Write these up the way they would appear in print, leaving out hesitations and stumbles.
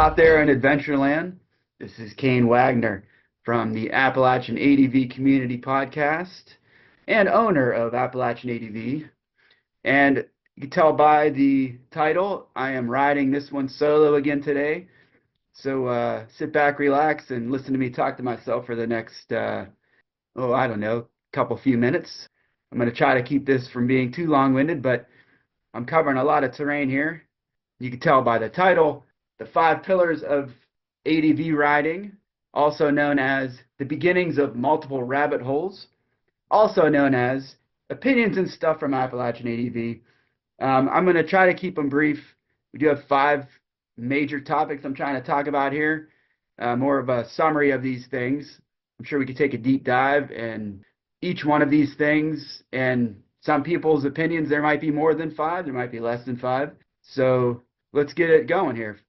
out there in Adventureland. This is Kane Wagner from the Appalachian ADV Community podcast and owner of Appalachian ADV. And you can tell by the title, I am riding this one solo again today. So sit back, relax, and listen to me talk to myself for the next, couple few minutes. I'm going to try to keep this from being too long-winded, but I'm covering a lot of terrain here. You can tell by the title, the 5 pillars of ADV riding, also known as the beginnings of multiple rabbit holes, also known as opinions and stuff from Appalachian ADV. I'm going to try to keep them brief. We do have 5 major topics I'm trying to talk about here, more of a summary of these things. I'm sure we could take a deep dive in each one of these things, and some people's opinions, there might be more than 5, there might be less than 5. So let's get it going here.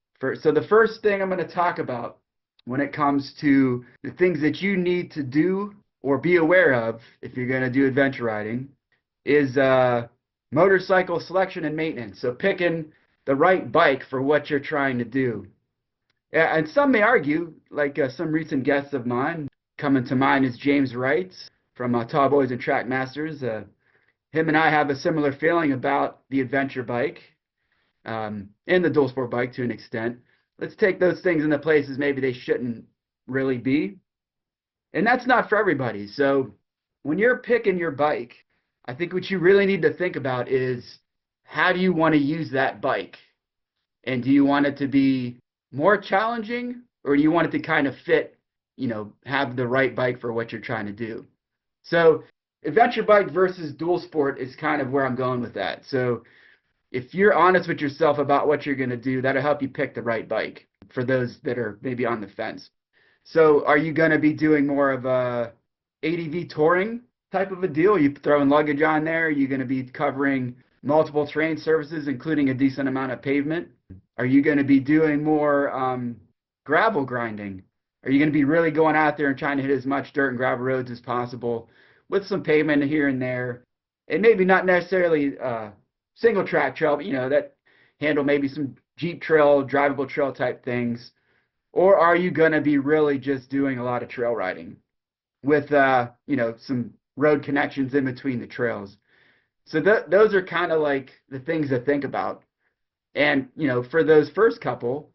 So the first thing I'm going to talk about when it comes to the things that you need to do or be aware of if you're going to do adventure riding is motorcycle selection and maintenance. So picking the right bike for what you're trying to do. And some may argue, like some recent guests of mine, coming to mind is James Wright from Tall Boys and Track Masters. Him and I have a similar feeling about the adventure bike. And the dual sport bike to an extent. Let's take those things into places maybe they shouldn't really be. And that's not for everybody. So when you're picking your bike, I think what you really need to think about is, how do you want to use that bike? And do you want it to be more challenging, or do you want it to kind of fit, have the right bike for what you're trying to do? So adventure bike versus dual sport is kind of where I'm going with that. So if you're honest with yourself about what you're going to do, that'll help you pick the right bike for those that are maybe on the fence. So are you going to be doing more of a ADV touring type of a deal? Are you throwing luggage on there? Are you going to be covering multiple terrain surfaces, including a decent amount of pavement? Are you going to be doing more gravel grinding? Are you going to be really going out there and trying to hit as much dirt and gravel roads as possible with some pavement here and there? And maybe not necessarily single track trail, but that handle maybe some Jeep trail, drivable trail type things? Or are you going to be really just doing a lot of trail riding with some road connections in between the trails? So those are kind of like the things to think about. And for those first couple,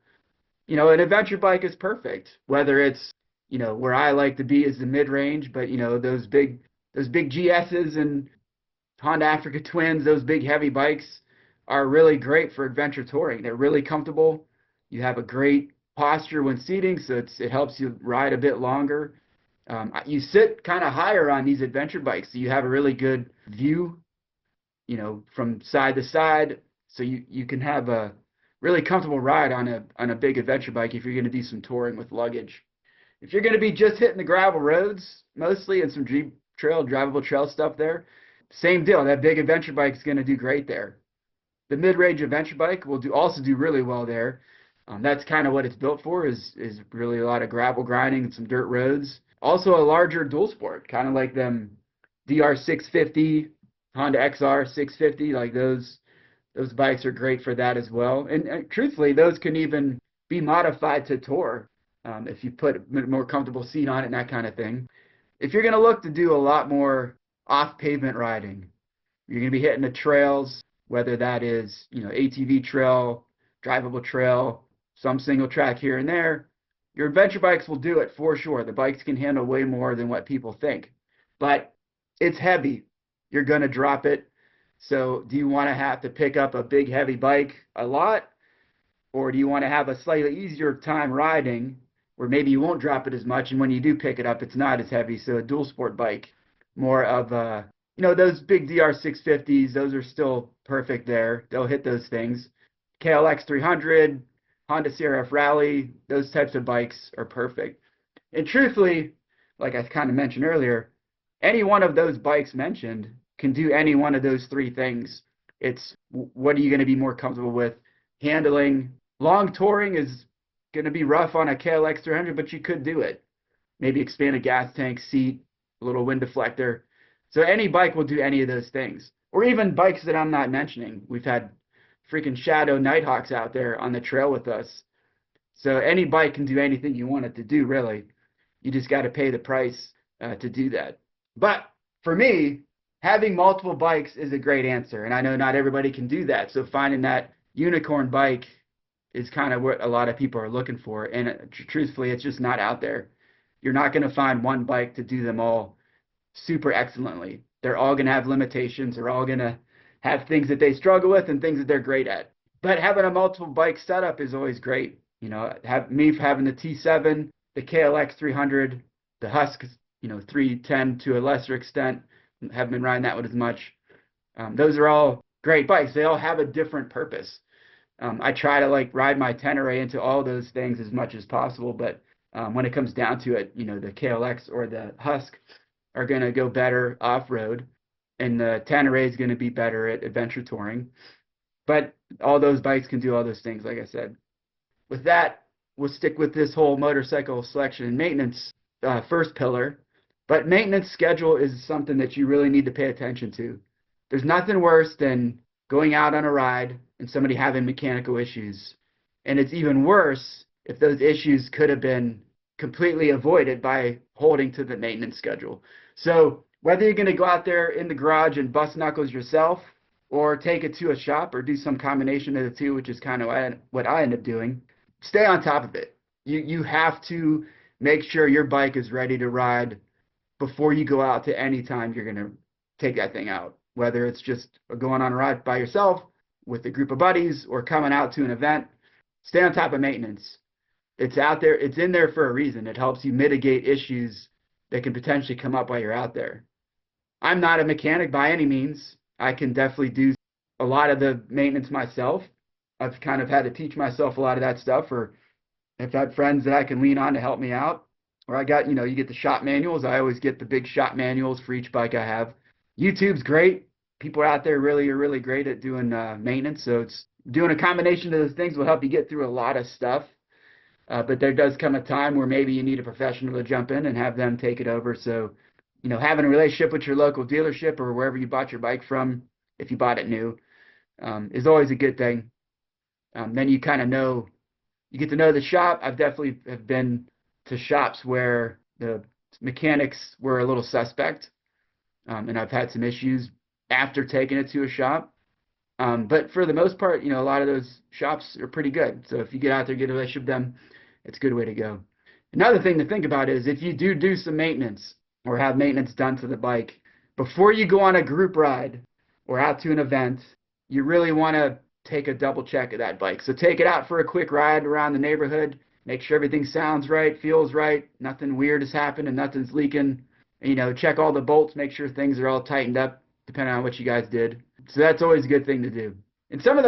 an adventure bike is perfect, whether it's where I like to be is the mid-range, but those big GSs and Honda Africa Twins, those big heavy bikes are really great for adventure touring. They're really comfortable. You have a great posture when seating, so it helps you ride a bit longer. You sit kind of higher on these adventure bikes, so you have a really good view, from side to side, so you can have a really comfortable ride on a big adventure bike if you're going to do some touring with luggage. If you're going to be just hitting the gravel roads mostly and some Jeep trail, drivable trail stuff there, same deal. That big adventure bike is going to do great there. The mid-range adventure bike will also do really well there. That's kind of what it's built for, is really a lot of gravel grinding and some dirt roads. Also a larger dual sport, kind of like them DR 650, Honda XR 650, like those bikes are great for that as well. And truthfully, those can even be modified to tour if you put a more comfortable seat on it and that kind of thing. If you're going to look to do a lot more off-pavement riding, you're going to be hitting the trails, whether that is, ATV trail, drivable trail, some single track here and there. Your adventure bikes will do it for sure. The bikes can handle way more than what people think. But it's heavy. You're going to drop it. So do you want to have to pick up a big heavy bike a lot? Or do you want to have a slightly easier time riding where maybe you won't drop it as much, and when you do pick it up, it's not as heavy? So a dual sport bike, more of those big DR 650s, those are still perfect there. They'll hit those things. KLX 300, Honda CRF Rally, those types of bikes are perfect. And truthfully, like I kind of mentioned earlier, any one of those bikes mentioned can do any one of those 3 things. It's what are you going to be more comfortable with handling? Long touring is going to be rough on a KLX 300, but you could do it. Maybe expand a gas tank, seat, a little wind deflector. So any bike will do any of those things. Or even bikes that I'm not mentioning. We've had freaking Shadow Nighthawks out there on the trail with us. So any bike can do anything you want it to do, really. You just got to pay the price to do that. But for me, having multiple bikes is a great answer. And I know not everybody can do that. So finding that unicorn bike is kind of what a lot of people are looking for. And truthfully, it's just not out there. You're not going to find one bike to do them all super excellently. They're all going to have limitations. They're all going to have things that they struggle with and things that they're great at. But having a multiple bike setup is always great. You know, having the T7, the KLX 300, the Husk, 310 to a lesser extent. Haven't been riding that one as much. Those are all great bikes. They all have a different purpose. I try to ride my Tenere into all those things as much as possible, but when it comes down to it, the KLX or the Husk are going to go better off-road, and the Tenere is going to be better at adventure touring. But all those bikes can do all those things, like I said. With that, we'll stick with this whole motorcycle selection and maintenance first pillar. But maintenance schedule is something that you really need to pay attention to. There's nothing worse than going out on a ride and somebody having mechanical issues. And it's even worse if those issues could have been completely avoided by holding to the maintenance schedule. So whether you're going to go out there in the garage and bust knuckles yourself, or take it to a shop, or do some combination of the two, which is kind of what I end up doing, stay on top of it. You have to make sure your bike is ready to ride before you go out to any time you're going to take that thing out, whether it's just going on a ride by yourself with a group of buddies or coming out to an event. Stay on top of maintenance. It's out there. It's in there for a reason. It helps you mitigate issues that can potentially come up while you're out there. I'm not a mechanic by any means. I can definitely do a lot of the maintenance myself. I've kind of had to teach myself a lot of that stuff, or I've had friends that I can lean on to help me out. Or I got, you get the shop manuals. I always get the big shop manuals for each bike I have. YouTube's great. People out there are really great at doing maintenance. So it's doing a combination of those things will help you get through a lot of stuff. But there does come a time where maybe you need a professional to jump in and have them take it over. So, having a relationship with your local dealership or wherever you bought your bike from, if you bought it new, is always a good thing. Then you kind of know, you get to know the shop. I've definitely have been to shops where the mechanics were a little suspect, and I've had some issues after taking it to a shop. But for the most part, a lot of those shops are pretty good. So if you get out there, get a relationship with them, it's a good way to go. Another thing to think about is if you do some maintenance or have maintenance done to the bike, before you go on a group ride or out to an event, you really want to take a double check of that bike. So take it out for a quick ride around the neighborhood, make sure everything sounds right, feels right, nothing weird has happened and nothing's leaking. And, check all the bolts, make sure things are all tightened up, depending on what you guys did. So that's always a good thing to do. And some of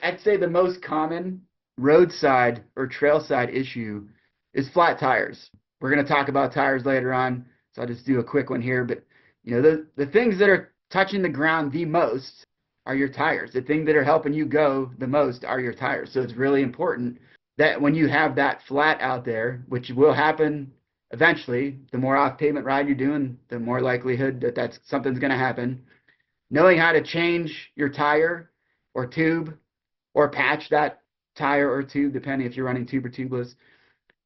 I'd say the most common roadside or trailside issue is flat tires. We're going to talk about tires later on, so I'll just do a quick one here. But, the things that are touching the ground the most are your tires. The thing that are helping you go the most are your tires. So it's really important that when you have that flat out there, which will happen eventually, the more off-pavement ride you're doing, the more likelihood that something's going to happen. Knowing how to change your tire or tube or patch that tire or tube, depending if you're running tube or tubeless,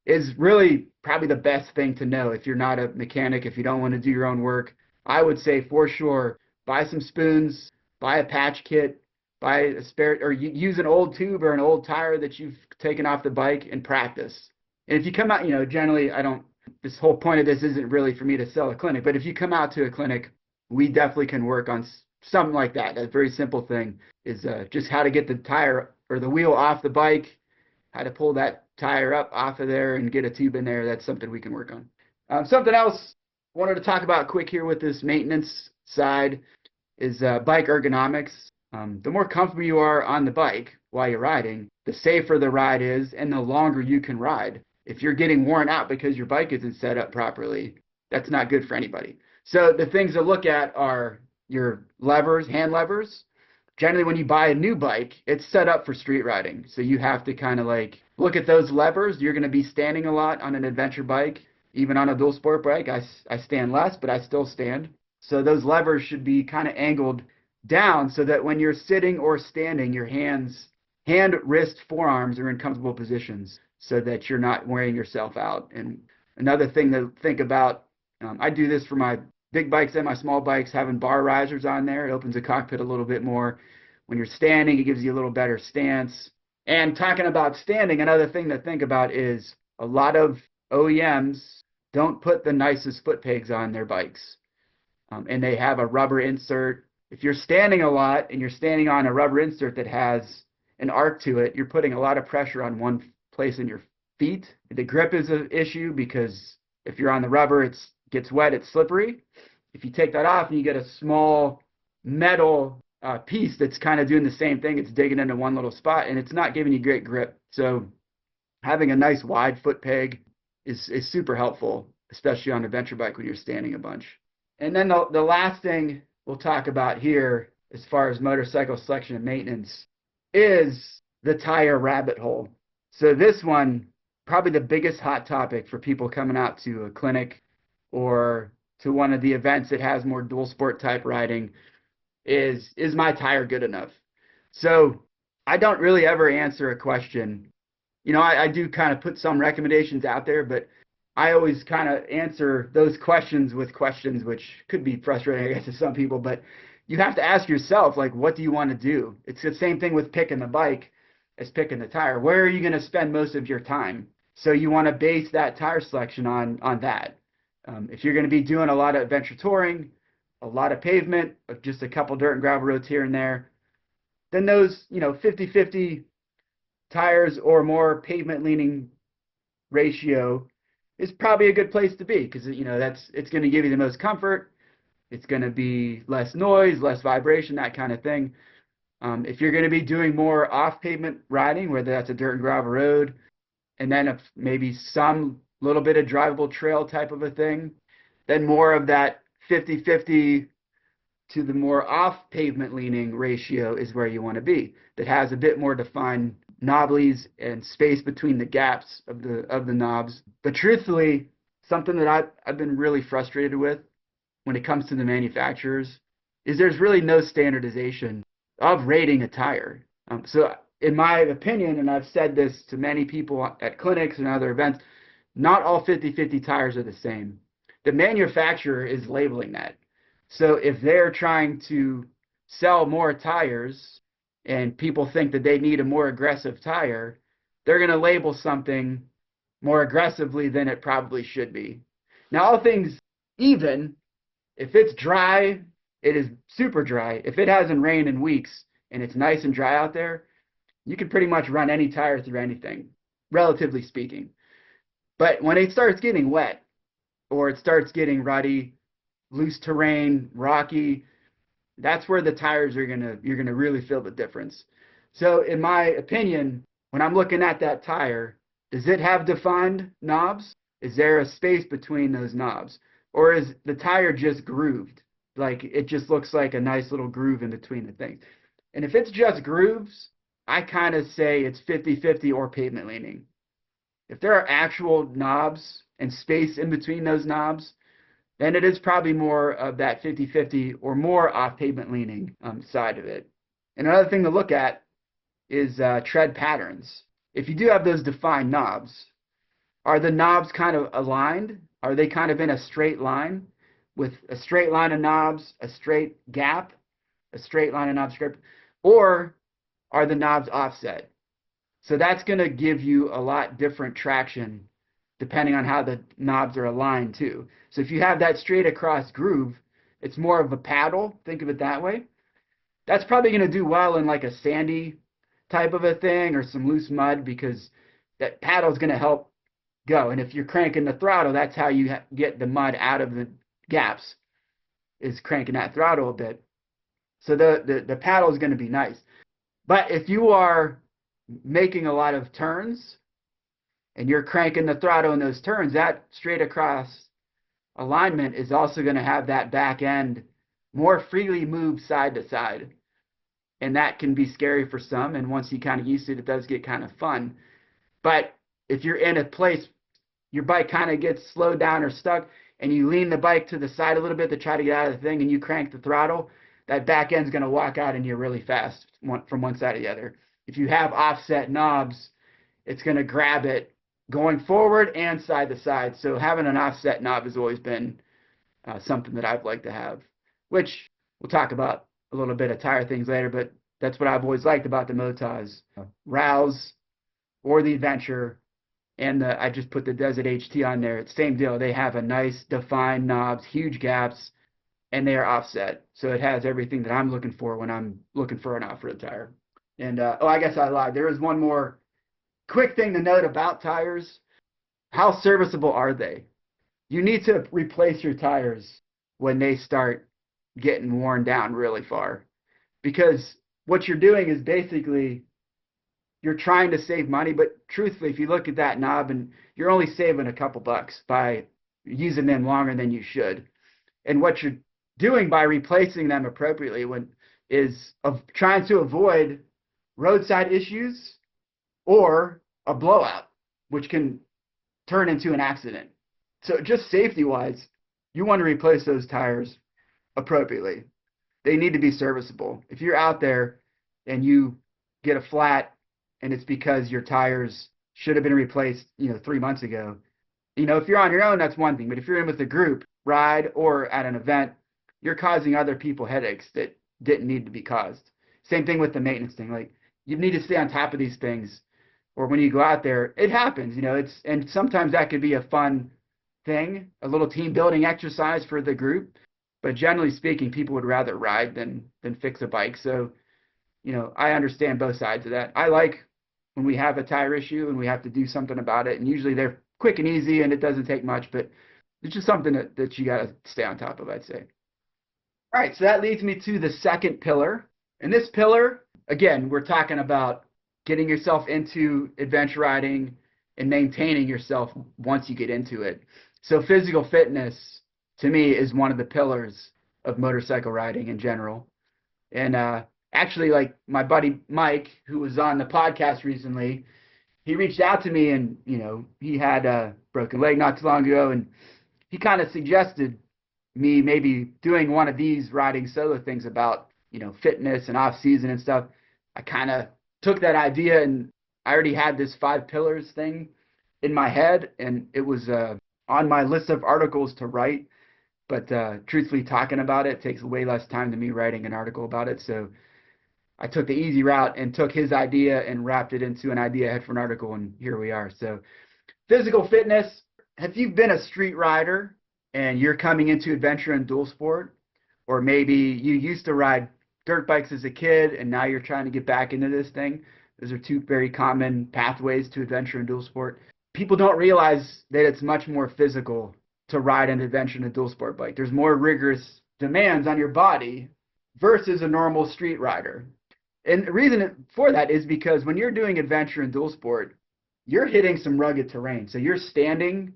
is really probably the best thing to know if you're not a mechanic, if you don't want to do your own work. I would say for sure, buy some spoons, buy a patch kit, buy a spare, or use an old tube or an old tire that you've taken off the bike and practice. And if you come out, generally this whole point of this isn't really for me to sell a clinic, but if you come out to a clinic, we definitely can work on something like that. A very simple thing is just how to get the tire or the wheel off the bike, how to pull that tire up off of there and get a tube in there. That's something we can work on. Something else I wanted to talk about quick here with this maintenance side is bike ergonomics. The more comfortable you are on the bike while you're riding, the safer the ride is and the longer you can ride. If you're getting worn out because your bike isn't set up properly, that's not good for anybody. So the things to look at are your levers, hand levers. Generally, when you buy a new bike, it's set up for street riding. So you have to kind of look at those levers. You're going to be standing a lot on an adventure bike. Even on a dual sport bike, I stand less, but I still stand. So those levers should be kind of angled down so that when you're sitting or standing, your hand, wrist, forearms are in comfortable positions. so that you're not wearing yourself out. And another thing to think about, I do this for my big bikes and my small bikes, having bar risers on there. It opens the cockpit a little bit more. When you're standing, it gives you a little better stance. And talking about standing, another thing to think about is a lot of OEMs don't put the nicest foot pegs on their bikes. And they have a rubber insert. If you're standing a lot and you're standing on a rubber insert that has an arc to it, you're putting a lot of pressure on one place in your feet. The grip is an issue because if you're on the rubber, it gets wet, it's slippery. If you take that off and you get a small metal piece that's kind of doing the same thing, it's digging into one little spot and it's not giving you great grip. So having a nice wide foot peg is super helpful, especially on a venture bike when you're standing a bunch. And then the last thing we'll talk about here as far as motorcycle selection and maintenance is the tire rabbit hole. So this one, probably the biggest hot topic for people coming out to a clinic or to one of the events that has more dual sport type riding is my tire good enough? So I don't really ever answer a question. I do kind of put some recommendations out there, but I always kind of answer those questions with questions, which could be frustrating, I guess, to some people, but you have to ask yourself, like, what do you want to do? It's the same thing with picking the bike as picking the tire. Where are you going to spend most of your time? So you want to base that tire selection on that. If you're going to be doing a lot of adventure touring, a lot of pavement, just a couple dirt and gravel roads here and there, then those, 50-50 tires or more pavement leaning ratio is probably a good place to be because, it's going to give you the most comfort. It's going to be less noise, less vibration, that kind of thing. If you're going to be doing more off-pavement riding, whether that's a dirt and gravel road, and then maybe some little bit of drivable trail type of a thing, then more of that 50-50 to the more off-pavement leaning ratio is where you want to be. That has a bit more defined knobblies and space between the gaps of the knobs. But truthfully, something that I've been really frustrated with when it comes to the manufacturers is there's really no standardization of rating a tire. So in my opinion, and I've said this to many people at clinics and other events, not all 50-50 tires are the same. The manufacturer is labeling that. So if they're trying to sell more tires and people think that they need a more aggressive tire, they're going to label something more aggressively than it probably should be. Now, all things even, if it's dry, it is super dry. If it hasn't rained in weeks and it's nice and dry out there, you can pretty much run any tire through anything, relatively speaking. But when it starts getting wet or it starts getting ruddy, loose terrain, rocky, that's where the tires you're gonna really feel the difference. So in my opinion, when I'm looking at that tire, does it have defined knobs? Is there a space between those knobs? Or is the tire just grooved? Like it just looks like a nice little groove in between the things. And if it's just grooves, I kind of say it's 50-50 or pavement leaning. If there are actual knobs and space in between those knobs, then it is probably more of that 50-50 or more off pavement leaning side of it. And another thing to look at is tread patterns. If you do have those defined knobs, are the knobs kind of aligned? Are they kind of in a straight line with a straight line of knobs, a straight gap, a straight line of knobs, or are the knobs offset? So that's going to give you a lot different traction depending on how the knobs are aligned too. So if you have that straight across groove, it's more of a paddle, think of it that way. That's probably going to do well in like a sandy type of a thing or some loose mud because that paddle is going to help go. And if you're cranking the throttle, that's how you get the mud out of the gaps, is cranking that throttle a bit. So the paddle is going to be nice. But if you are making a lot of turns and you're cranking the throttle in those turns, that straight across alignment is also going to have that back end more freely move side to side. And that can be scary for some. And once you kind of used to it, it does get kind of fun. But if you're in a place, your bike kind of gets slowed down or stuck, and you lean the bike to the side a little bit to try to get out of the thing, and you crank the throttle, that back end's going to walk out in you really fast from one side to the other. If you have offset knobs it's going to grab it going forward and side to side. So having an offset knob has always been something that I've liked to have, which we'll talk about a little bit of tire things later, but that's what I've always liked about the Motos. Rouse or the Adventure, and I just put the Desert HT on there. It's same deal. They have a nice defined knobs, huge gaps, and they are offset. So it has everything that I'm looking for when I'm looking for an off-road tire. And, I guess I lied. There is one more quick thing to note about tires. How serviceable are they? You need to replace your tires when they start getting worn down really far. Because what you're doing is basically you're trying to save money, but truthfully, if you look at that knob, and you're only saving a couple bucks by using them longer than you should. And what you're doing by replacing them appropriately is trying to avoid roadside issues or a blowout, which can turn into an accident. So just safety-wise, you want to replace those tires appropriately. They need to be serviceable. If you're out there and you get a flat and it's because your tires should have been replaced, 3 months ago, if you're on your own, that's one thing. But if you're in with a group ride or at an event, you're causing other people headaches that didn't need to be caused. Same thing with the maintenance thing. Like, you need to stay on top of these things, or when you go out there, it happens, and sometimes that could be a fun thing, a little team building exercise for the group. But generally speaking, people would rather ride than fix a bike. So, I understand both sides of that. I like when we have a tire issue and we have to do something about it, and usually they're quick and easy and it doesn't take much, but it's just something that you got to stay on top of, I'd say. All right, so that leads me to the second pillar. And this pillar, again, we're talking about getting yourself into adventure riding and maintaining yourself once you get into it. So physical fitness, to me, is one of the pillars of motorcycle riding in general. And actually, like my buddy Mike, who was on the podcast recently, he reached out to me, and he had a broken leg not too long ago, and he kind of suggested me maybe doing one of these riding solo things about fitness and off season and stuff. I kind of took that idea, and I already had this 5 pillars thing in my head, and it was on my list of articles to write. But truthfully, talking about it takes way less time than me writing an article about it. So I took the easy route and took his idea and wrapped it into an idea I had for an article, and here we are. So physical fitness, if you've been a street rider and you're coming into adventure and dual sport, or maybe you used to ride dirt bikes as a kid and now you're trying to get back into this thing, those are 2 very common pathways to adventure and dual sport. People don't realize that it's much more physical to ride an adventure and a dual sport bike. There's more rigorous demands on your body versus a normal street rider. And the reason for that is because when you're doing adventure and dual sport, you're hitting some rugged terrain. So you're standing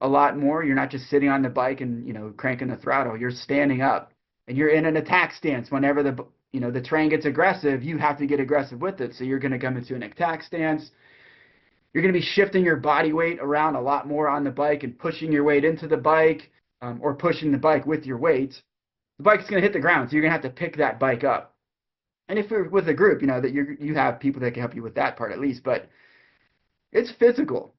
a lot more. You're not just sitting on the bike and, cranking the throttle. You're standing up, and you're in an attack stance. Whenever the terrain gets aggressive, you have to get aggressive with it. So you're going to come into an attack stance. You're going to be shifting your body weight around a lot more on the bike and pushing your weight into the bike, or pushing the bike with your weight. The bike's going to hit the ground, so you're going to have to pick that bike up. And if you're with a group, that you have people that can help you with that part at least. But it's physical.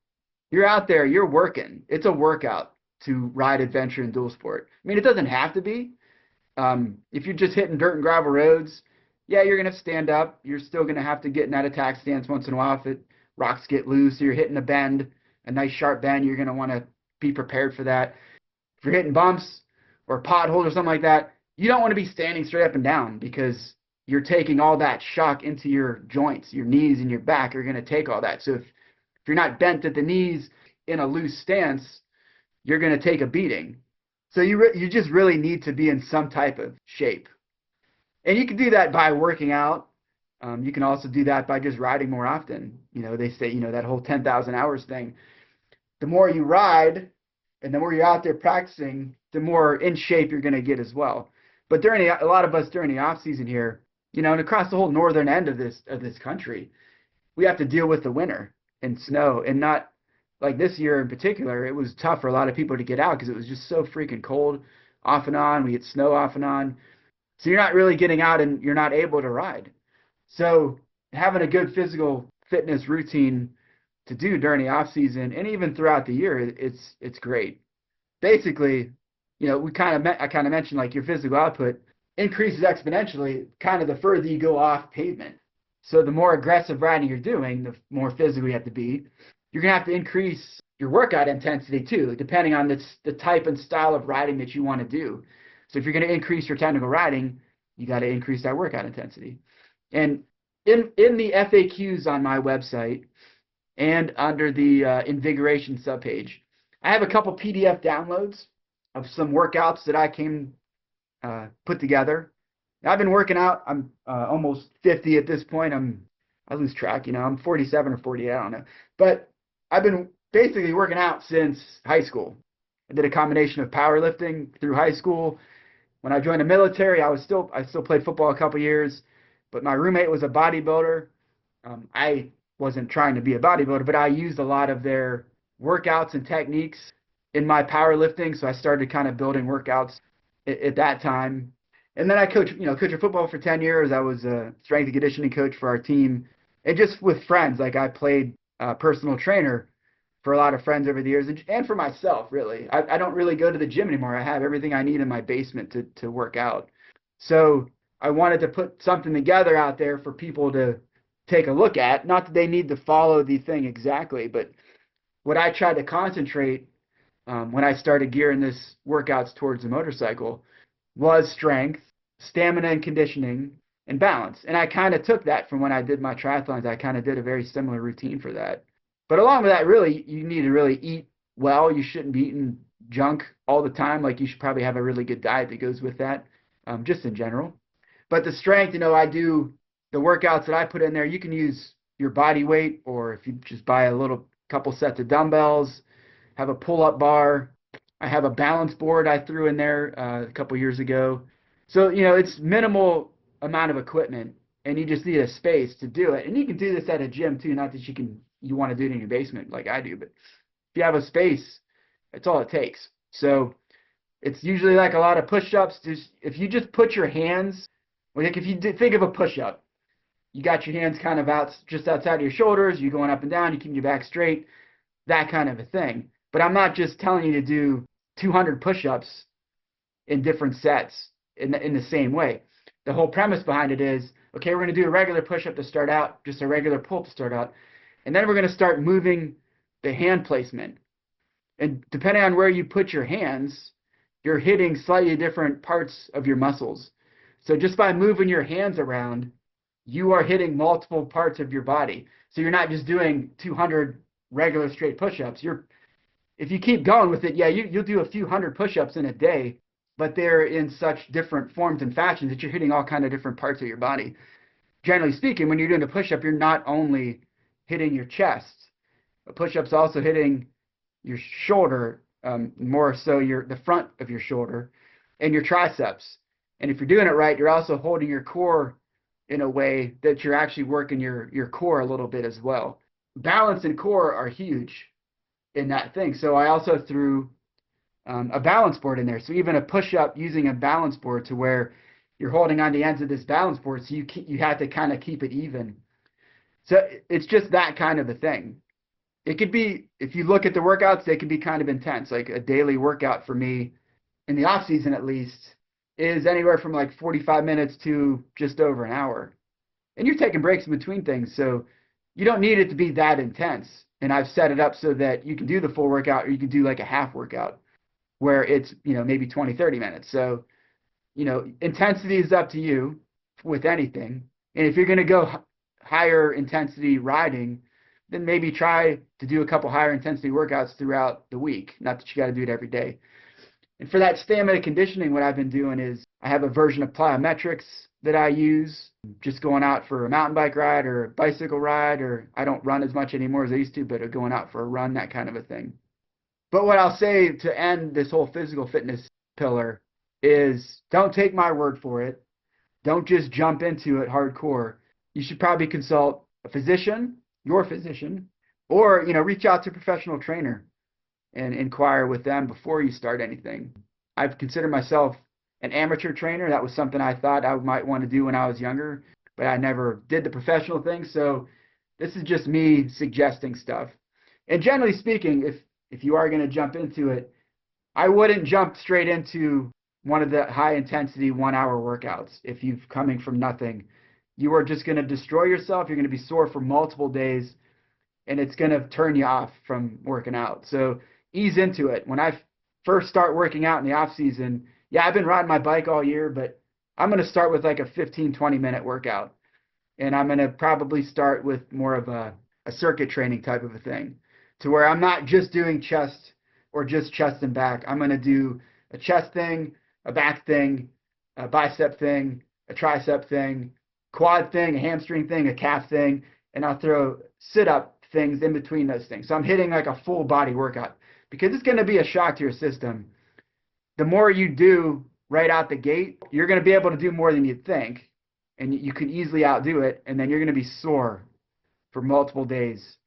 You're out there, you're working. It's a workout to ride adventure and dual sport. I mean, it doesn't have to be. If you're just hitting dirt and gravel roads, yeah, you're going to stand up. You're still going to have to get in that attack stance once in a while if rocks get loose, or you're hitting a bend, a nice sharp bend. You're going to want to be prepared for that. If you're hitting bumps or potholes or something like that, you don't want to be standing straight up and down, because you're taking all that shock into your joints. Your knees and your back are going to take all that. So if you're not bent at the knees in a loose stance, you're going to take a beating. So you just really need to be in some type of shape. And you can do that by working out. You can also do that by just riding more often. They say, that whole 10,000 hours thing. The more you ride and the more you're out there practicing, the more in shape you're going to get as well. But a lot of us during the off season here, and across the whole northern end of this country, we have to deal with the winter and snow, and not like this year in particular. It was tough for a lot of people to get out because it was just so freaking cold off and on. We get snow off and on. So you're not really getting out and you're not able to ride. So having a good physical fitness routine to do during the off season and even throughout the year, it's great. Basically, I kind of mentioned like your physical output increases exponentially kind of the further you go off pavement. So the more aggressive riding you're doing, the more physical you have to be. You're going to have to increase your workout intensity too, depending on the type and style of riding that you want to do. So if you're going to increase your technical riding, you got to increase that workout intensity. And in the FAQs on my website and under the invigoration subpage, I have a couple PDF downloads of some workouts that I came put together. I've been working out. I'm almost 50 at this point. I lose track, I'm 47 or 48, I don't know. But I've been basically working out since high school. I did a combination of powerlifting through high school. When I joined the military, I still played football a couple years, but my roommate was a bodybuilder. I wasn't trying to be a bodybuilder, but I used a lot of their workouts and techniques in my powerlifting, so I started kind of building workouts at that time. And then I coached football for 10 years. I was a strength and conditioning coach for our team, and just with friends. Like I played personal trainer for a lot of friends over the years, and for myself, really. I don't really go to the gym anymore. I have everything I need in my basement to work out. So I wanted to put something together out there for people to take a look at. Not that they need to follow the thing exactly, but what I tried to concentrate when I started gearing this workouts towards the motorcycle was strength, stamina and conditioning, and balance. And I kind of took that from when I did my triathlons. I kind of did a very similar routine for that. But along with that, really, you need to really eat well. You shouldn't be eating junk all the time. Like you should probably have a really good diet that goes with that, just in general. But the strength, I do the workouts that I put in there. You can use your body weight, or if you just buy a couple sets of dumbbells, have a pull-up bar. I have a balance board I threw in there a couple years ago. So, it's minimal amount of equipment, and you just need a space to do it. And you can do this at a gym too, not that you want to do it in your basement like I do, but if you have a space, that's all it takes. So it's usually like a lot of push-ups. If you just put your hands, like if you think of a push-up, you got your hands kind of just outside of your shoulders, you're going up and down, you keep your back straight, that kind of a thing. But I'm not just telling you to do 200 push-ups in different sets in the same way. The whole premise behind it is, okay, we're going to do a regular push-up to start out, just a regular pull to start out, and then we're going to start moving the hand placement. And depending on where you put your hands, you're hitting slightly different parts of your muscles. So just by moving your hands around, you are hitting multiple parts of your body. So you're not just doing 200 regular straight push-ups. If you keep going with it, yeah, you'll do a few hundred push-ups in a day, but they're in such different forms and fashions that you're hitting all kind of different parts of your body. Generally speaking, when you're doing a push-up, you're not only hitting your chest. A push-up's also hitting your shoulder, more so the front of your shoulder, and your triceps. And if you're doing it right, you're also holding your core in a way that you're actually working your core a little bit as well. Balance and core are huge in that thing. So I also threw a balance board in there. So even a push-up using a balance board to where you're holding on the ends of this balance board, so you have to kind of keep it even. So it's just that kind of a thing. It could be, if you look at the workouts, they can be kind of intense. Like a daily workout for me, in the off season at least, is anywhere from like 45 minutes to just over an hour. And you're taking breaks in between things, so you don't need it to be that intense. And I've set it up so that you can do the full workout, or you can do like a half workout where it's, maybe 20, 30 minutes. So, intensity is up to you with anything. And if you're going to go higher intensity riding, then maybe try to do a couple higher intensity workouts throughout the week. Not that you got to do it every day. And for that stamina conditioning, what I've been doing is I have a version of plyometrics that I use, just going out for a mountain bike ride or a bicycle ride, or I don't run as much anymore as I used to, but going out for a run, that kind of a thing. But what I'll say to end this whole physical fitness pillar is, don't take my word for it. Don't just jump into it hardcore. You should probably consult a physician, your physician, or reach out to a professional trainer and inquire with them before you start anything. I've considered myself an amateur trainer. That was something I thought I might want to do when I was younger, but I never did the professional thing. So This is just me suggesting stuff. And generally speaking, if you are going to jump into it, I wouldn't jump straight into one of the high intensity 1 hour workouts. If you're coming from nothing, you are just going to destroy yourself. You're going to be sore for multiple days, and it's going to turn you off from working out. So ease into it. When I first start working out in the off season, yeah, I've been riding my bike all year, but I'm going to start with like a 15, 20-minute workout. And I'm going to probably start with more of a circuit training type of a thing, to where I'm not just doing chest or just chest and back. I'm going to do a chest thing, a back thing, a bicep thing, a tricep thing, quad thing, a hamstring thing, a calf thing, and I'll throw sit-up things in between those things. So I'm hitting like a full body workout because it's going to be a shock to your system. The more you do right out the gate, you're going to be able to do more than you'd think, and you could easily outdo it, and then you're going to be sore for multiple days,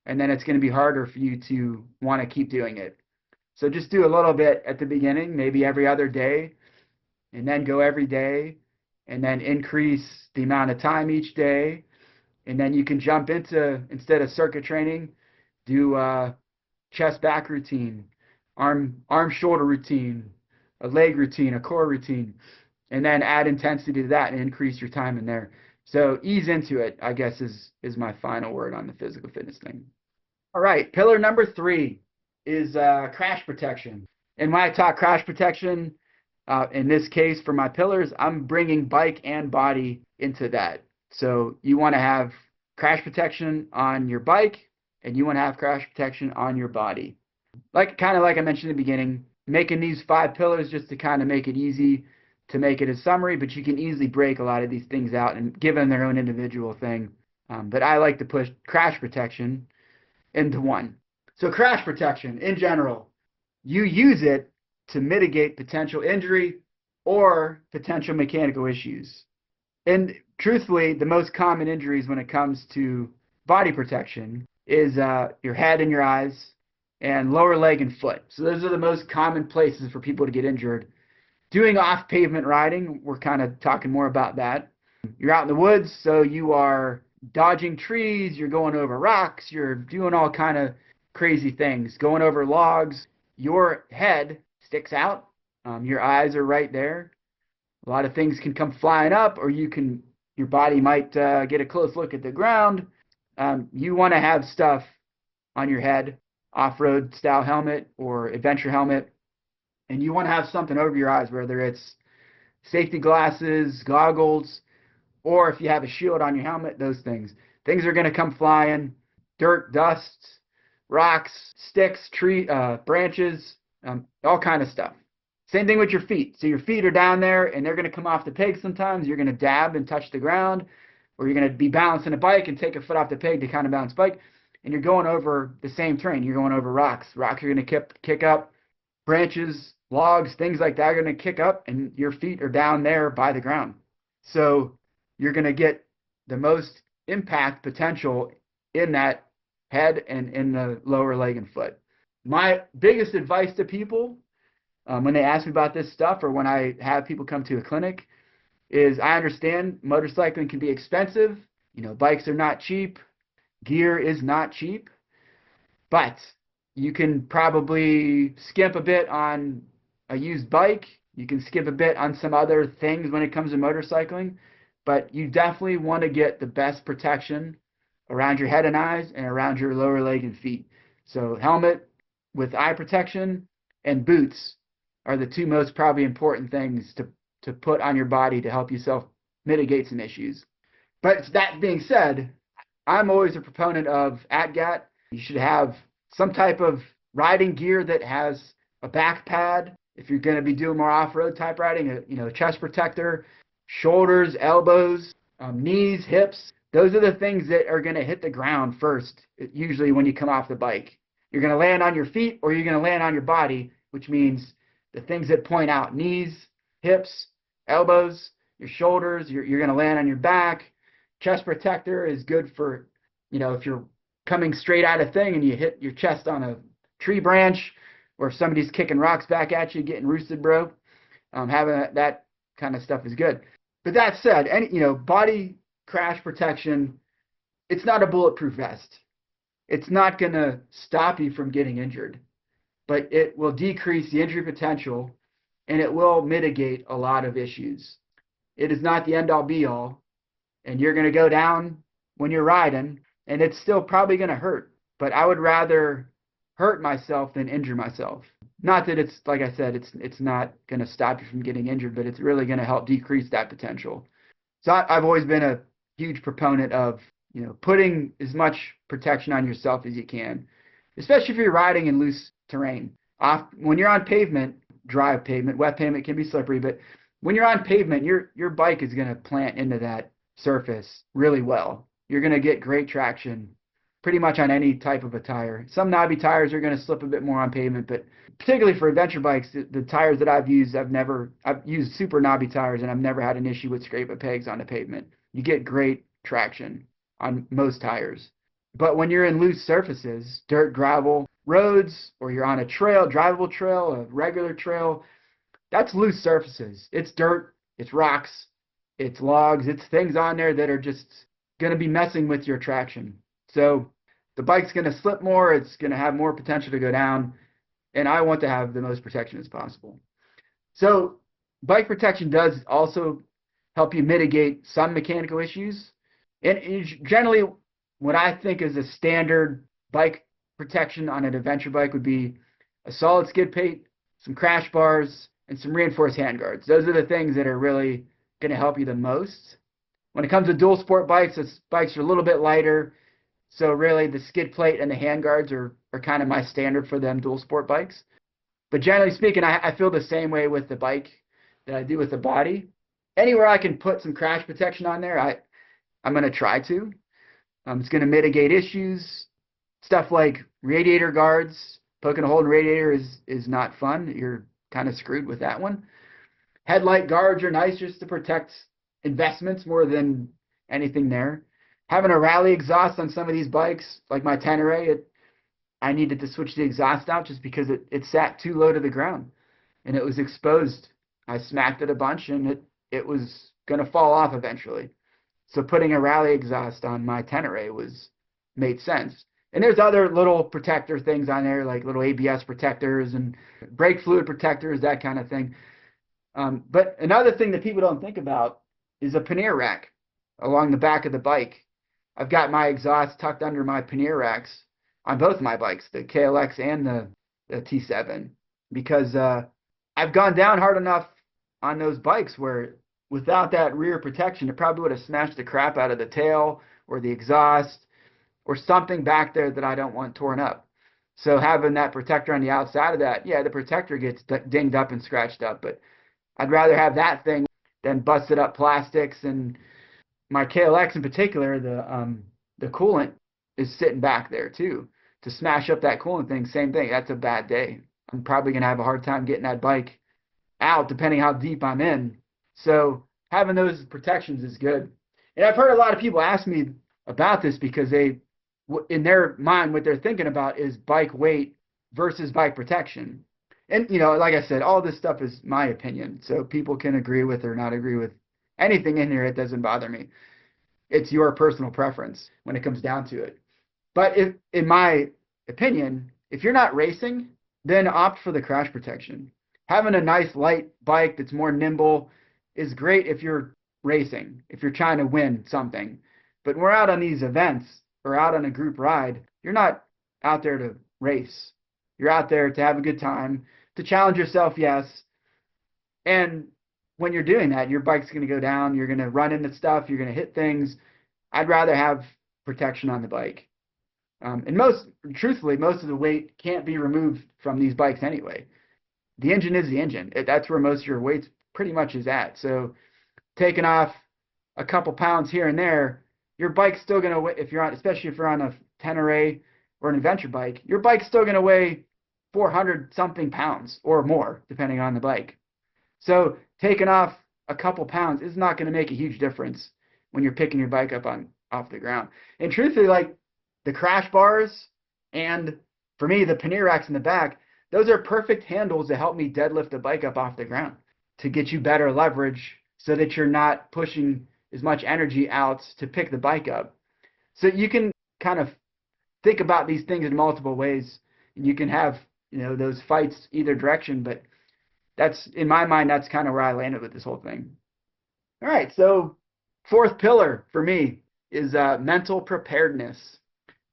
and then it's going to be harder for you to want to keep doing it. So just do a little bit at the beginning, maybe every other day, and then go every day, and then increase the amount of time each day, and then you can jump into, instead of circuit training, do a chest back routine, arm shoulder routine, a leg routine, a core routine, and then add intensity to that and increase your time in there. So ease into it, I guess, is my final word on the physical fitness thing. All right, pillar number 3 is crash protection. And when I talk crash protection, in this case for my pillars, I'm bringing bike and body into that. So you want to have crash protection on your bike, and you want to have crash protection on your body. Kind of like I mentioned in the beginning, making these 5 pillars just to kind of make it easy to make it a summary, but you can easily break a lot of these things out and give them their own individual thing. But I like to push crash protection into one. So crash protection in general, you use it to mitigate potential injury or potential mechanical issues. And truthfully, the most common injuries when it comes to body protection is your head and your eyes and lower leg and foot. So those are the most common places for people to get injured. Doing off-pavement riding, we're kind of talking more about that. You're out in the woods, so you are dodging trees, you're going over rocks, you're doing all kind of crazy things, going over logs. Your head sticks out, your eyes are right there. A lot of things can come flying up, or your body might get a close look at the ground. You want to have stuff on your head, off-road style helmet or adventure helmet, and you want to have something over your eyes, whether it's safety glasses, goggles, or if you have a shield on your helmet, those things. Things are going to come flying, dirt, dust, rocks, sticks, branches, all kind of stuff. Same thing with your feet. So your feet are down there, and they're going to come off the peg sometimes. You're going to dab and touch the ground, or you're going to be balancing a bike and take a foot off the peg to kind of balance bike, and you're going over the same terrain. You're going over rocks. Rocks are going to kick up. Branches, logs, things like that are going to kick up, and your feet are down there by the ground. So you're going to get the most impact potential in that head and in the lower leg and foot. My biggest advice to people when they ask me about this stuff, or when I have people come to a clinic, is I understand motorcycling can be expensive. Bikes are not cheap. Gear is not cheap. But you can probably skimp a bit on a used bike. You can skip a bit on some other things when it comes to motorcycling. But you definitely want to get the best protection around your head and eyes and around your lower leg and feet. So helmet with eye protection and boots are the 2 most probably important things to put on your body to help yourself mitigate some issues. But that being said, I'm always a proponent of ATGAT. You should have some type of riding gear that has a back pad if you're going to be doing more off-road type riding, a chest protector, shoulders, elbows, knees, hips. Those are the things that are going to hit the ground first, usually when you come off the bike. You're going to land on your feet, or you're going to land on your body, which means the things that point out: knees, hips, elbows, your shoulders. You're going to land on your back. Chest protector is good for, if you're coming straight out of thing and you hit your chest on a tree branch, or if somebody's kicking rocks back at you, getting roosted, bro. Having that kind of stuff is good. But that said, body crash protection it's not a bulletproof vest. It's not going to stop you from getting injured, but it will decrease the injury potential and it will mitigate a lot of issues. It is not the end all be all, and you're going to go down when you're riding, and it's still probably going to hurt, but I would rather hurt myself than injure myself. Not that it's, like I said, it's not going to stop you from getting injured, but it's really going to help decrease that potential. So I've always been a huge proponent of, putting as much protection on yourself as you can, especially if you're riding in loose terrain. When you're on pavement, dry pavement, wet pavement can be slippery, but when you're on pavement, your bike is going to plant into that surface really well. You're going to get great traction pretty much on any type of a tire. Some knobby tires are going to slip a bit more on pavement, but particularly for adventure bikes, the tires that I've used, I've used super knobby tires, and I've never had an issue with scrape of pegs on the pavement. You get great traction on most tires. But when you're in loose surfaces, dirt, gravel, roads, or you're on a trail, drivable trail, a regular trail, that's loose surfaces. It's dirt, it's rocks, it's logs, it's things on there that are just going to be messing with your traction. So the bike's going to slip more, it's going to have more potential to go down, and I want to have the most protection as possible. So bike protection does also help you mitigate some mechanical issues. And generally, what I think is a standard bike protection on an adventure bike would be a solid skid plate, some crash bars, and some reinforced handguards. Those are the things that are really going to help you the most. When it comes to dual sport bikes, those bikes are a little bit lighter. So really the skid plate and the handguards are kind of my standard for them dual sport bikes. But generally speaking, I feel the same way with the bike that I do with the body. Anywhere I can put some crash protection on there, I'm going to try to. It's going to mitigate issues. Stuff like radiator guards. Poking a hole in the radiator is not fun. You're kind of screwed with that one. Headlight guards are nice just to protect investments more than anything there. Having a rally exhaust on some of these bikes, like my Tenere, I needed to switch the exhaust out just because it sat too low to the ground and it was exposed. I smacked it a bunch and it was going to fall off eventually. So putting a rally exhaust on my Tenere made sense. And there's other little protector things on there, like little ABS protectors and brake fluid protectors, that kind of thing. But another thing that people don't think about is a pannier rack along the back of the bike. I've got my exhaust tucked under my pannier racks on both my bikes, the KLX and the T7, because I've gone down hard enough on those bikes where without that rear protection, it probably would have smashed the crap out of the tail or the exhaust or something back there that I don't want torn up. So having that protector on the outside of that, yeah, the protector gets dinged up and scratched up, but I'd rather have that thing than busted up plastics. And my KLX in particular, the coolant is sitting back there too. To smash up that coolant thing, same thing. That's a bad day. I'm probably going to have a hard time getting that bike out depending how deep I'm in. So having those protections is good. And I've heard a lot of people ask me about this because in their mind, what they're thinking about is bike weight versus bike protection. And, like I said, all this stuff is my opinion. So people can agree with or not agree with anything in here. It doesn't bother me. It's your personal preference when it comes down to it. But in my opinion, if you're not racing, then opt for the crash protection. Having a nice light bike that's more nimble is great if you're racing, if you're trying to win something. But when we're out on these events or out on a group ride, you're not out there to race. You're out there to have a good time, to challenge yourself, yes. And when you're doing that, your bike's going to go down, you're going to run into stuff, you're going to hit things. I'd rather have protection on the bike. And truthfully, most of the weight can't be removed from these bikes anyway. The engine is the engine. That's where most of your weight pretty much is at. So taking off a couple pounds here and there, your bike's still going to weigh, especially if you're on a Tenere or an adventure bike, your bike's still going to weigh 400 something pounds or more, depending on the bike. So taking off a couple pounds is not going to make a huge difference when you're picking your bike up off the ground. And truthfully, like the crash bars and for me, the pannier racks in the back, those are perfect handles to help me deadlift the bike up off the ground to get you better leverage so that you're not pushing as much energy out to pick the bike up. So you can kind of think about these things in multiple ways. And you can have, those fights either direction, but that's, in my mind, that's kind of where I landed with this whole thing. All right, so fourth pillar for me is mental preparedness.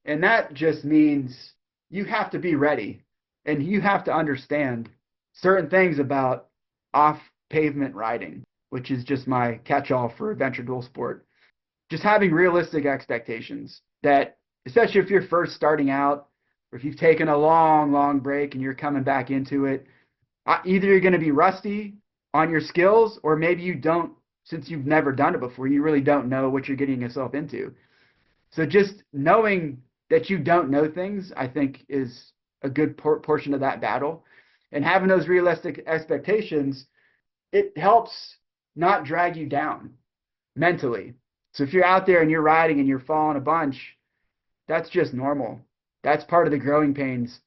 And that just means you have to be ready and you have to understand certain things about off pavement riding, which is just my catch-all for adventure dual sport. Just having realistic expectations that, especially if you're first starting out, or if you've taken a long, long break and you're coming back into it, either you're going to be rusty on your skills, or maybe you don't, since you've never done it before, you really don't know what you're getting yourself into. So just knowing that you don't know things, I think, is a good portion of that battle. And having those realistic expectations, it helps not drag you down mentally. So if you're out there and you're riding and you're falling a bunch, that's just normal. That's part of the growing pains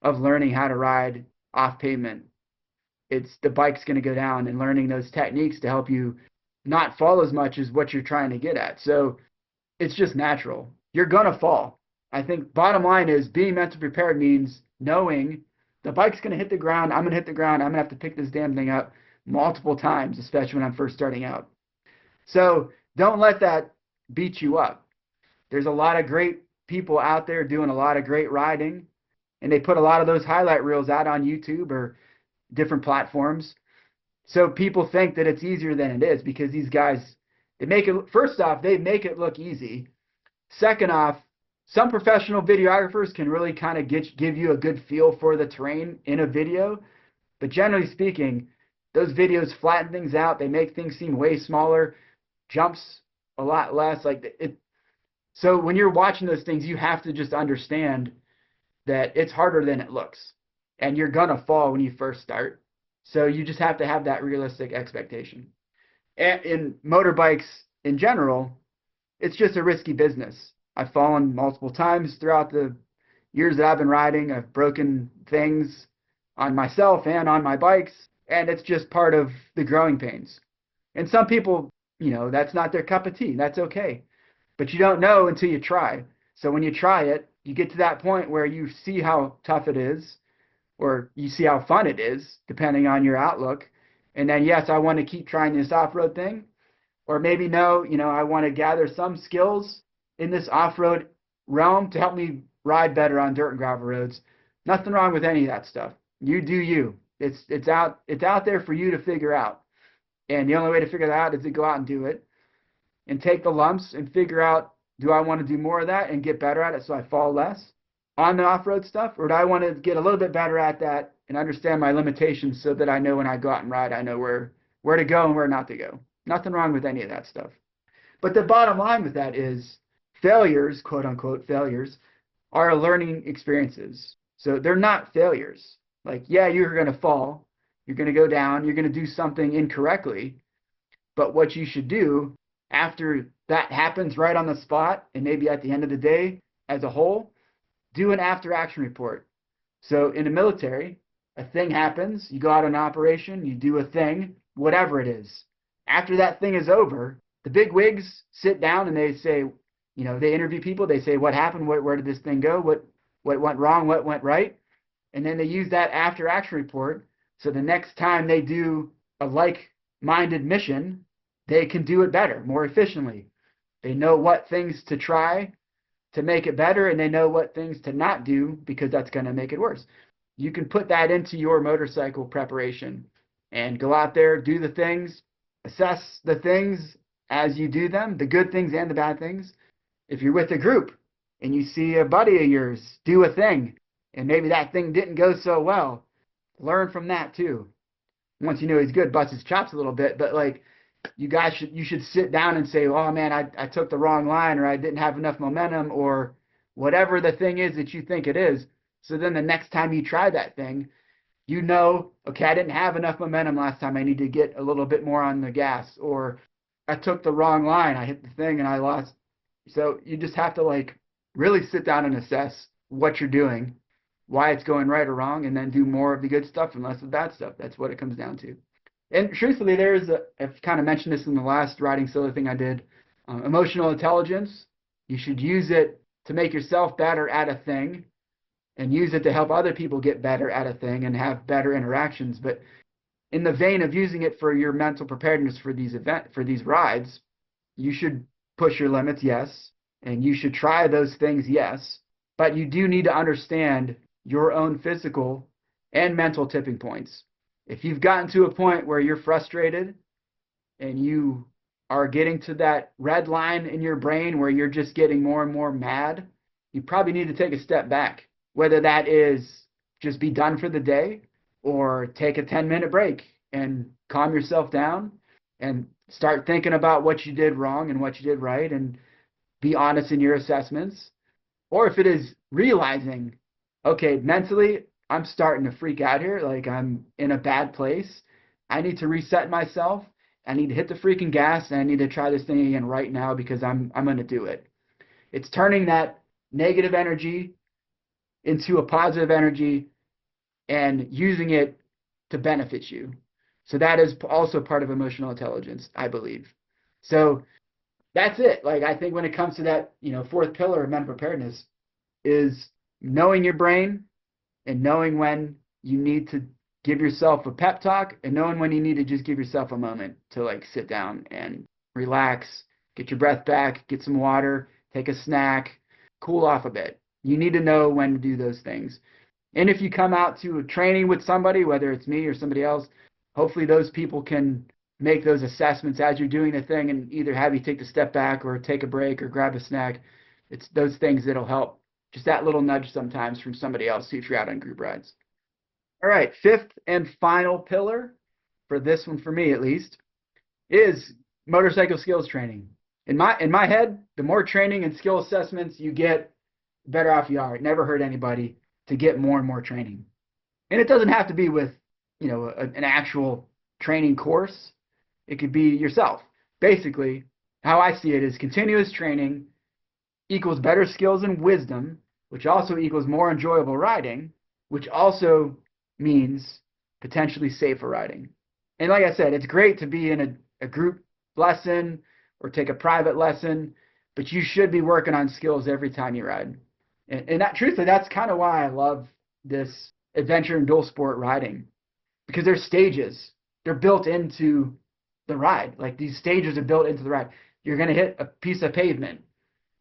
of learning how to ride off pavement. It's the bike's going to go down, and learning those techniques to help you not fall as much as what you're trying to get at. So it's just natural. You're going to fall. I think bottom line is being mentally prepared means knowing the bike's going to hit the ground. I'm going to hit the ground. I'm going to have to pick this damn thing up multiple times, especially when I'm first starting out. So don't let that beat you up. There's a lot of great people out there doing a lot of great riding, and they put a lot of those highlight reels out on YouTube or different platforms. So people think that it's easier than it is because these guys, they make it, first off, they make it look easy. Second off, some professional videographers can really kind of give you a good feel for the terrain in a video. But generally speaking, those videos flatten things out. They make things seem way smaller, jumps a lot less. So when you're watching those things, you have to just understand that it's harder than it looks. And you're going to fall when you first start. So you just have to have that realistic expectation. And in motorbikes in general, it's just a risky business. I've fallen multiple times throughout the years that I've been riding. I've broken things on myself and on my bikes, and it's just part of the growing pains. And some people, that's not their cup of tea. That's okay. But you don't know until you try. So when you try it, you get to that point where you see how tough it is, or you see how fun it is, depending on your outlook. And then, yes, I want to keep trying this off-road thing. Or maybe no, I want to gather some skills in this off-road realm to help me ride better on dirt and gravel roads. Nothing wrong with any of that stuff. You do you. It's out there for you to figure out. And the only way to figure that out is to go out and do it and take the lumps and figure out, do I want to do more of that and get better at it so I fall less on the off-road stuff? Or do I want to get a little bit better at that and understand my limitations so that I know when I go out and ride, I know where to go and where not to go? Nothing wrong with any of that stuff. But the bottom line with that is failures, quote unquote failures, are learning experiences. So they're not failures. Like, yeah, you're going to fall. You're going to go down. You're going to do something incorrectly. But what you should do after that happens right on the spot, and maybe at the end of the day as a whole, do an after action report. So in the military, a thing happens. You go out on an operation. You do a thing, whatever it is. After that thing is over, the big wigs sit down and they say, they interview people. They say, what happened? Where did this thing go? What went wrong? What went right? And then they use that after action report. So the next time they do a like-minded mission, they can do it better, more efficiently. They know what things to try to make it better, and they know what things to not do because that's going to make it worse. You can put that into your motorcycle preparation and go out there, do the things, assess the things as you do them, the good things and the bad things. If you're with a group and you see a buddy of yours do a thing and maybe that thing didn't go so well, learn from that too. Once you know he's good, bust his chops a little bit, but you should sit down and say, oh man, I took the wrong line, or I didn't have enough momentum, or whatever the thing is that you think it is. So then the next time you try that thing, okay, I didn't have enough momentum last time. I need to get a little bit more on the gas, or I took the wrong line. I hit the thing and I lost. So you just have to really sit down and assess what you're doing, why it's going right or wrong, and then do more of the good stuff and less of the bad stuff. That's what it comes down to. And truthfully, I've kind of mentioned this in the last riding solo thing I did, emotional intelligence. You should use it to make yourself better at a thing and use it to help other people get better at a thing and have better interactions. But in the vein of using it for your mental preparedness for these rides, you should push your limits, yes, and you should try those things, yes, but you do need to understand your own physical and mental tipping points. If you've gotten to a point where you're frustrated and you are getting to that red line in your brain where you're just getting more and more mad, you probably need to take a step back, whether that is just be done for the day or take a 10-minute break and calm yourself down and start thinking about what you did wrong and what you did right and be honest in your assessments. Or if it is realizing, okay, mentally, I'm starting to freak out here, like I'm in a bad place. I need to reset myself. I need to hit the freaking gas and I need to try this thing again right now because I'm going to do it. It's turning that negative energy into a positive energy and using it to benefit you. So that is also part of emotional intelligence, I believe. So that's it. Like, I think when it comes to that, fourth pillar of mental preparedness is knowing your brain and knowing when you need to give yourself a pep talk and knowing when you need to just give yourself a moment to like sit down and relax, get your breath back, get some water, take a snack, cool off a bit. You need to know when to do those things. And if you come out to a training with somebody, whether it's me or somebody else, hopefully those people can make those assessments as you're doing the thing and either have you take the step back or take a break or grab a snack. It's those things that'll help. Just that little nudge sometimes from somebody else if you're out on group rides. All right, fifth and final pillar for this one, for me at least, is motorcycle skills training. In my head, the more training and skill assessments you get, the better off you are. It never hurt anybody to get more and more training. And it doesn't have to be with, an actual training course. It could be yourself. Basically, how I see it is continuous training equals better skills and wisdom, which also equals more enjoyable riding, which also means potentially safer riding. And like I said, it's great to be in a group lesson or take a private lesson, but you should be working on skills every time you ride. And that, truthfully, that's kind of why I love this adventure and dual sport riding, because there's stages. They're built into the ride. Like, these stages are built into the ride. You're going to hit a piece of pavement.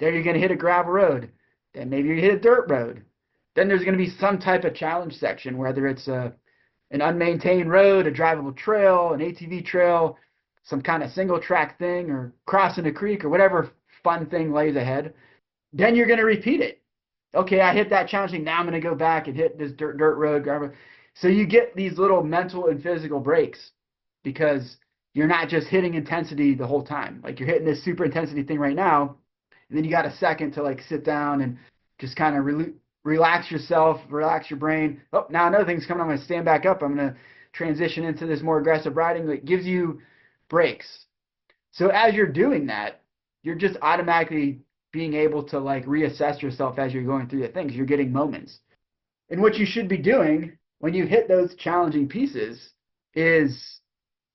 Then you're going to hit a gravel road. Then maybe you hit a dirt road. Then there's going to be some type of challenge section, whether it's an unmaintained road, a drivable trail, an ATV trail, some kind of single track thing, or crossing a creek, or whatever fun thing lays ahead. Then you're going to repeat it. Okay, I hit that challenging. Now I'm going to go back and hit this dirt road, gravel. So you get these little mental and physical breaks because you're not just hitting intensity the whole time. Like, you're hitting this super intensity thing right now, and then you got a second to like sit down and just kind of relax yourself, relax your brain. Oh, now another thing's coming. I'm going to stand back up. I'm going to transition into this more aggressive riding. It gives you breaks. So as you're doing that, you're just automatically being able to like reassess yourself as you're going through the things. You're getting moments. And what you should be doing when you hit those challenging pieces is,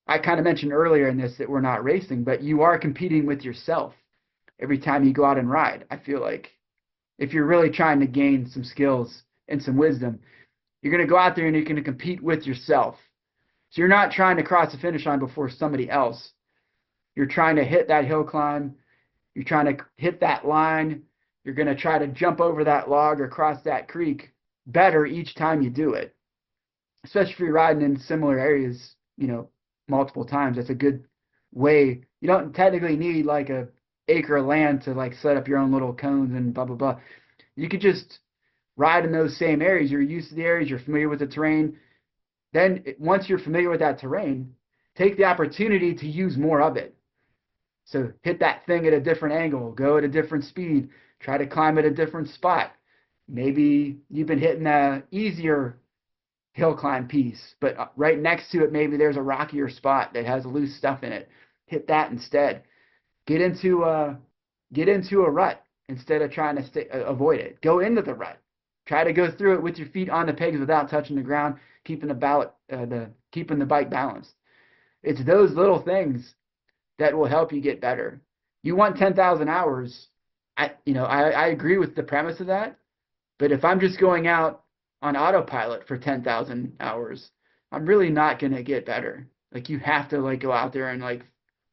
I kind of mentioned earlier in this that we're not racing, but you are competing with yourself every time you go out and ride. I feel like if you're really trying to gain some skills and some wisdom, you're going to go out there and you're going to compete with yourself. So you're not trying to cross the finish line before somebody else. You're trying to hit that hill climb. You're trying to hit that line. You're going to try to jump over that log or cross that creek better each time you do it. Especially if you're riding in similar areas, multiple times. That's a good way. You don't technically need like a acre of land to like set up your own little cones and blah, blah, blah. You could just ride in those same areas. You're used to the areas. You're familiar with the terrain. Then once you're familiar with that terrain, take the opportunity to use more of it. So hit that thing at a different angle, go at a different speed, try to climb at a different spot. Maybe you've been hitting a easier hill climb piece, but right next to it, maybe there's a rockier spot that has loose stuff in it. Hit that instead. Get into a rut instead of trying to avoid it. Go into the rut. Try to go through it with your feet on the pegs without touching the ground, keeping the bike balanced. It's those little things that will help you get better. You want 10,000 hours, I agree with the premise of that. But if I'm just going out on autopilot for 10,000 hours, I'm really not going to get better. Like you have to like go out there and like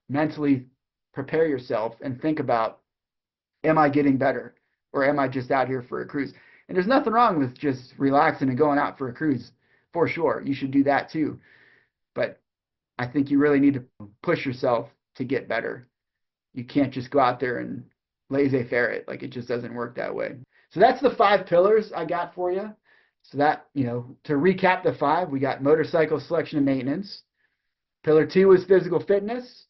mentally prepare yourself and think about, am I getting better or am I just out here for a cruise? And there's nothing wrong with just relaxing and going out for a cruise, for sure. You should do that too. But I think you really need to push yourself to get better. You can't just go out there and laissez-faire it. Like it just doesn't work that way. So that's the 5 pillars I got for you. So that, to recap the 5, we got motorcycle selection and maintenance. Pillar 2 was physical fitness.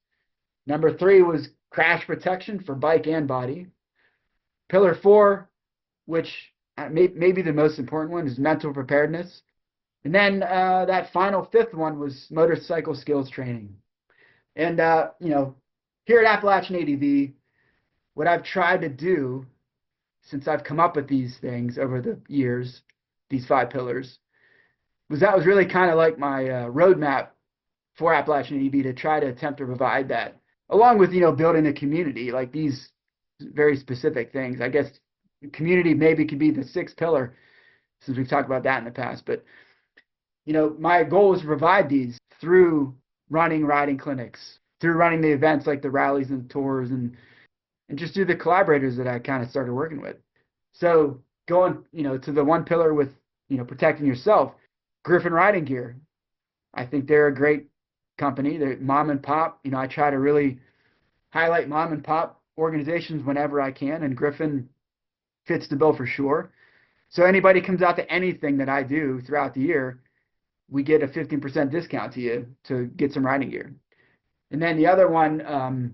Number 3 was crash protection for bike and body. Pillar 4, which may be the most important one, is mental preparedness. And then that final 5th one was motorcycle skills training. And, here at Appalachian ADV, what I've tried to do since I've come up with these things over the years, these 5 pillars, that was really kind of like my roadmap for Appalachian ADV to try to attempt to provide that, along with, building a community, like these very specific things. I guess community maybe could be the 6th pillar, since we've talked about that in the past. But, my goal is to provide these through running riding clinics, through running the events like the rallies and the tours, and just through the collaborators that I kind of started working with. So going, to the 1 pillar with, protecting yourself, Griffin Riding Gear. I think they're a great company. They're mom and pop. I try to really highlight mom and pop organizations whenever I can, and Griffin fits the bill for sure. So anybody comes out to anything that I do throughout the year, we get a 15% discount to you to get some riding gear. And then the other one,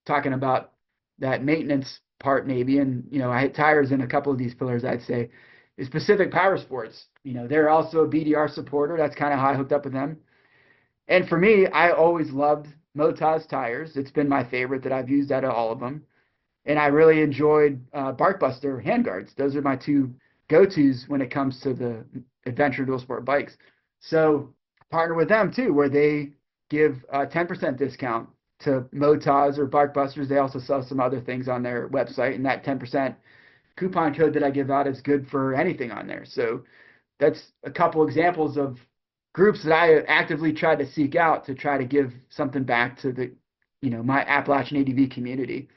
talking about that maintenance part maybe, and I hit tires in a couple of these pillars, I'd say, is Pacific Power Sports. They're also a BDR supporter. That's kind of how I hooked up with them. And for me, I always loved Motaz tires. It's been my favorite that I've used out of all of them. And I really enjoyed Barkbuster handguards. Those are my 2 go-tos when it comes to the adventure dual sport bikes. So partner with them too, where they give a 10% discount to Motaz or Barkbusters. They also sell some other things on their website, and that 10% coupon code that I give out is good for anything on there. So that's a couple examples of groups that I actively try to seek out to try to give something back to the, my Appalachian ADV community.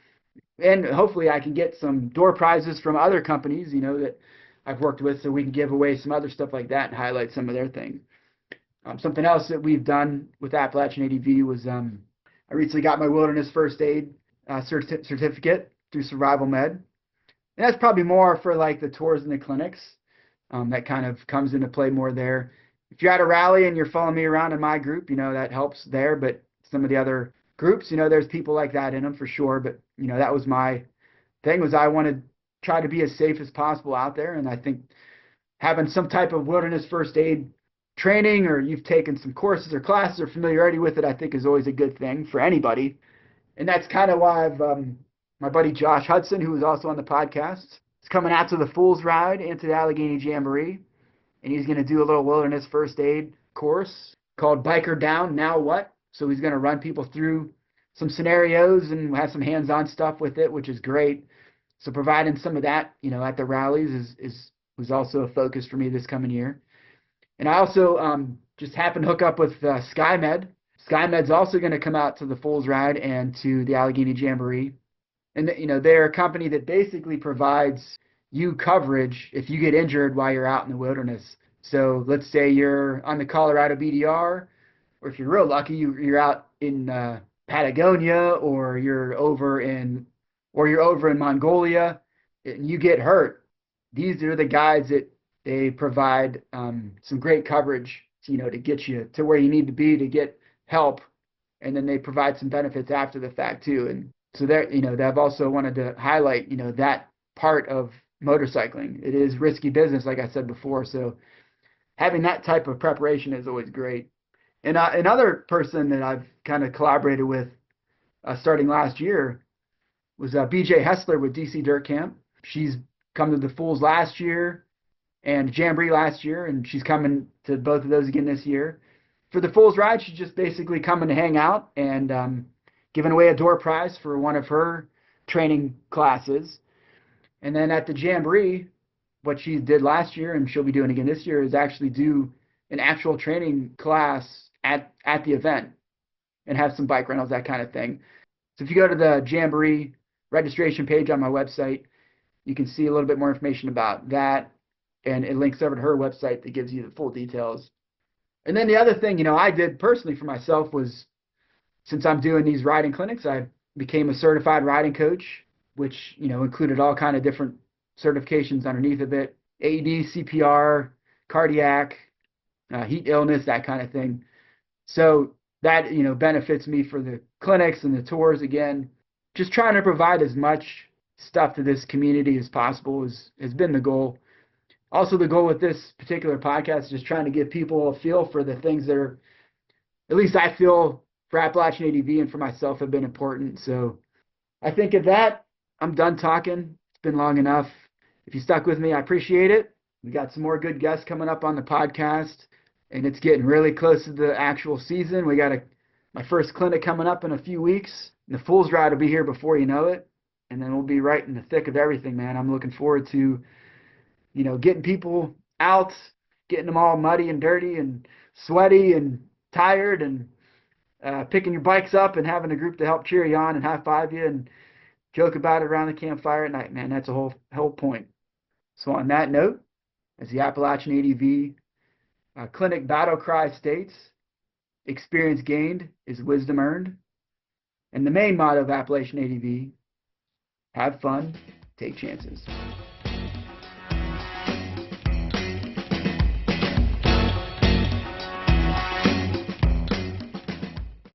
And hopefully I can get some door prizes from other companies, that I've worked with, so we can give away some other stuff like that and highlight some of their things. Something else that we've done with Appalachian ADV was I recently got my wilderness first aid certificate through Survival Med. And that's probably more for like the tours and the clinics. That kind of comes into play more there. If you're at a rally and you're following me around in my group, that helps there. But some of the other groups, there's people like that in them for sure. But, that was my thing, was I wanted to try to be as safe as possible out there. And I think having some type of wilderness first aid training, or you've taken some courses or classes or familiarity with it, I think is always a good thing for anybody. And that's kind of why I've, my buddy Josh Hudson, who was also on the podcast, is coming out to the Fool's Ride and to the Allegheny Jamboree. And he's going to do a little wilderness first aid course called Biker Down, Now What? So he's going to run people through some scenarios and have some hands-on stuff with it, which is great. So providing some of that, at the rallies was also a focus for me this coming year. And I also just happened to hook up with SkyMed. SkyMed's also going to come out to the Fool's Ride and to the Allegheny Jamboree. And, they're a company that basically provides you coverage if you get injured while you're out in the wilderness. So let's say you're on the Colorado BDR, or if you're real lucky, you're out in Patagonia, or you're over in Mongolia, and you get hurt. These are the guys that they provide some great coverage, to get you to where you need to be to get help, and then they provide some benefits after the fact too. And so they've also wanted to highlight, that part of motorcycling. It is risky business, like I said before. So having that type of preparation is always great. And another person that I've kind of collaborated with starting last year was BJ Hessler with DC Dirt Camp. She's come to the Fools last year and Jamboree last year, and she's coming to both of those again this year. For the Fools Ride, she's just basically coming to hang out and giving away a door prize for one of her training classes. And then at the Jamboree, what she did last year and she'll be doing again this year is actually do an actual training class at the event and have some bike rentals, that kind of thing. So if you go to the Jamboree registration page on my website, you can see a little bit more information about that, and it links over to her website that gives you the full details. And then the other thing, I did personally for myself was, since I'm doing these riding clinics, I became a certified riding coach, which, included all kind of different certifications underneath of it: AED, CPR, cardiac, heat illness, that kind of thing. So that, benefits me for the clinics and the tours. Again, just trying to provide as much stuff to this community as possible has been the goal. Also, the goal with this particular podcast is just trying to give people a feel for the things that are, at least I feel, for Appalachian ADV and for myself, have been important. So I think at that, I'm done talking. It's been long enough. If you stuck with me, I appreciate it. We got some more good guests coming up on the podcast, and it's getting really close to the actual season. We got my first clinic coming up in a few weeks. And the Fool's Ride will be here before you know it, and then we'll be right in the thick of everything, man. I'm looking forward to, getting people out, getting them all muddy and dirty and sweaty and tired, and picking your bikes up and having a group to help cheer you on and high five you and joke about it around the campfire at night, man. That's the whole point. So on that note, as the Appalachian ADV clinic battle cry states, experience gained is wisdom earned. And the main motto of Appalachian ADV: have fun, take chances.